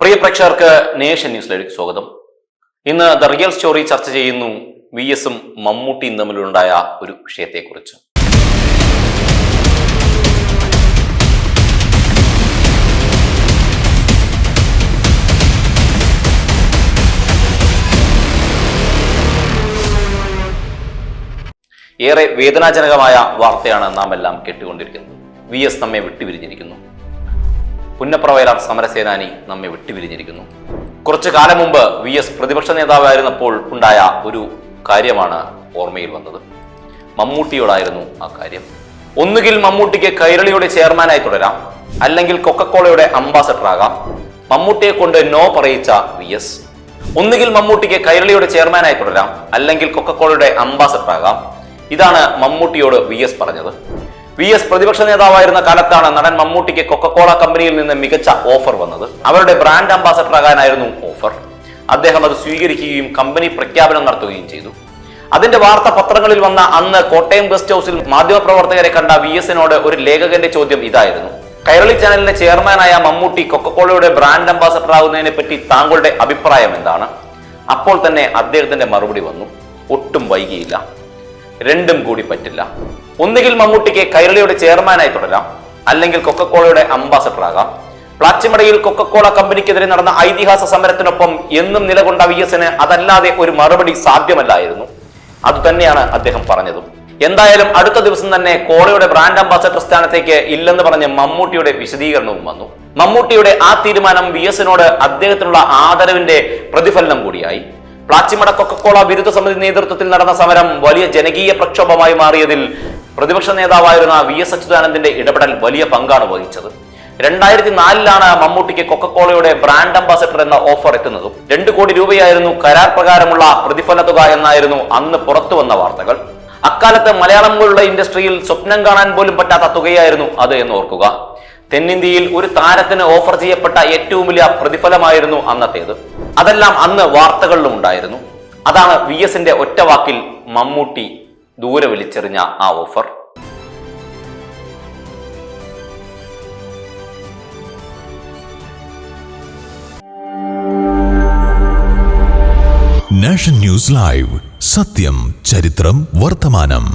പ്രിയ പ്രേക്ഷകർക്ക് നേഷൻ ന്യൂസിലേക്ക് സ്വാഗതം. ഇന്ന് ദ റിയൽ സ്റ്റോറി ചർച്ച ചെയ്യുന്നു VS-ഉം മമ്മൂട്ടിയും തമ്മിലുണ്ടായ ഒരു വിഷയത്തെക്കുറിച്ച്. ഏറെ വേദനാജനകമായ വാർത്തയാണ് നാം എല്ലാം കേട്ടുകൊണ്ടിരിക്കുന്നത്. VS നമ്മെ വിട്ടുപിരിഞ്ഞിരിക്കുന്നു. പുന്നപ്ര വയലാർ സമരസേനാനി നമ്മെ വിട്ടുപിരിഞ്ഞിരിക്കുന്നു. കുറച്ചു കാലം മുമ്പ് VS പ്രതിപക്ഷ നേതാവായിരുന്നപ്പോൾ ഉണ്ടായ ഒരു കാര്യമാണ് ഓർമ്മയിൽ വന്നത്. മമ്മൂട്ടിയോടായിരുന്നു ആ കാര്യം. ഒന്നുകിൽ മമ്മൂട്ടിക്ക് കൈരളിയുടെ ചെയർമാനായി തുടരാം, അല്ലെങ്കിൽ കൊക്കക്കോളയുടെ അംബാസഡർ ആകാം. മമ്മൂട്ടിയെ കൊണ്ട് നോ പറയിച്ച VS. ഒന്നുകിൽ മമ്മൂട്ടിക്ക് കൈരളിയുടെ ചെയർമാനായി തുടരാം, അല്ലെങ്കിൽ കൊക്കക്കോളയുടെ അംബാസഡർ ആകാം. ഇതാണ് മമ്മൂട്ടിയോട് VS പറഞ്ഞത്. VS പ്രതിപക്ഷ നേതാവായിരുന്ന കാലത്താണ് നടൻ മമ്മൂട്ടിക്ക് കൊക്കക്കോള കമ്പനിയിൽ നിന്ന് മികച്ച ഓഫർ വന്നത്. അവരുടെ ബ്രാൻഡ് അംബാസഡർ ആകാനായിരുന്നു ഓഫർ. അദ്ദേഹം അത് സ്വീകരിക്കുകയും കമ്പനി പ്രഖ്യാപനം നടത്തുകയും ചെയ്തു. അതിന്റെ വാർത്ത പത്രങ്ങളിൽ വന്ന അന്ന് കോട്ടയം ഗസ്റ്റ് ഹൌസിൽ മാധ്യമപ്രവർത്തകരെ കണ്ട VS-നോട് ഒരു ലേഖകന്റെ ചോദ്യം ഇതായിരുന്നു: കൈരളി ചാനലിന്റെ ചെയർമാനായ മമ്മൂട്ടി കൊക്കക്കോളയുടെ ബ്രാൻഡ് അംബാസഡർ ആകുന്നതിനെ പറ്റി താങ്കളുടെ അഭിപ്രായം എന്താണ്? അപ്പോൾ തന്നെ അദ്ദേഹത്തിന്റെ മറുപടി വന്നു: ഒട്ടും വൈകിയില്ല, രണ്ടും കൂടി പറ്റില്ല. ഒന്നുകിൽ മമ്മൂട്ടിക്ക് കൈരളിയുടെ ചെയർമാനായി തുടരാം, അല്ലെങ്കിൽ കൊക്കക്കോളയുടെ അംബാസഡർ ആകാം. പ്ലാച്ചിമടയിൽ കൊക്കക്കോള കമ്പനിക്കെതിരെ നടന്ന ഐതിഹാസിക സമരത്തിനൊപ്പം എന്നും നിലകൊണ്ട VS-ന് അതല്ലാതെ ഒരു മറുപടി സാധ്യമല്ലായിരുന്നു. അതുതന്നെയാണ് അദ്ദേഹം പറഞ്ഞതും. എന്തായാലും അടുത്ത ദിവസം തന്നെ കോളയുടെ ബ്രാൻഡ് അംബാസഡർ സ്ഥാനത്തേക്ക് ഇല്ലെന്ന് പറഞ്ഞ് മമ്മൂട്ടിയുടെ വിശദീകരണവും വന്നു. മമ്മൂട്ടിയുടെ ആ തീരുമാനം VS-നോട് അദ്ദേഹത്തിനുള്ള ആദരവിന്റെ പ്രതിഫലനം കൂടിയായി. പ്ലാച്ചിമട കൊക്കക്കോള വിരുദ്ധ സമിതി നേതൃത്വത്തിൽ നടന്ന സമരം വലിയ ജനകീയ പ്രക്ഷോഭമായി മാറിയതിൽ പ്രതിപക്ഷ നേതാവായിരുന്ന VS അച്യുതാനന്ദന്റെ ഇടപെടൽ വലിയ പങ്കാണ് വഹിച്ചത്. 2004 മമ്മൂട്ടിക്ക് കൊക്കക്കോളയുടെ ബ്രാൻഡ് അംബാസഡർ എന്ന ഓഫർ എത്തുന്നതും 2 കോടി രൂപയായിരുന്നു കരാർ പ്രകാരമുള്ള പ്രതിഫല തുക എന്നായിരുന്നു അന്ന് പുറത്തു വന്ന വാർത്തകൾ. അക്കാലത്ത് മലയാളം പോലുള്ള ഇൻഡസ്ട്രിയിൽ സ്വപ്നം കാണാൻ പോലും പറ്റാത്ത തുകയായിരുന്നു അത് എന്ന് ഓർക്കുക. തെന്നിന്ത്യയിൽ ഒരു താരത്തിന് ഓഫർ ചെയ്യപ്പെട്ട ഏറ്റവും വലിയ പ്രതിഫലമായിരുന്നു അന്നത്തേത്. അതെല്ലാം അന്ന് വാർത്തകളിലും ഉണ്ടായിരുന്നു. അതാണ് VS-ന്റെ ഒറ്റ വാക്കിൽ മമ്മൂട്ടി ദൂരെ വലിച്ചെറിഞ്ഞ ആ ഓഫർ. നാഷൻ ന്യൂസ് ലൈവ്, സത്യം, ചരിത്രം, വർത്തമാനം.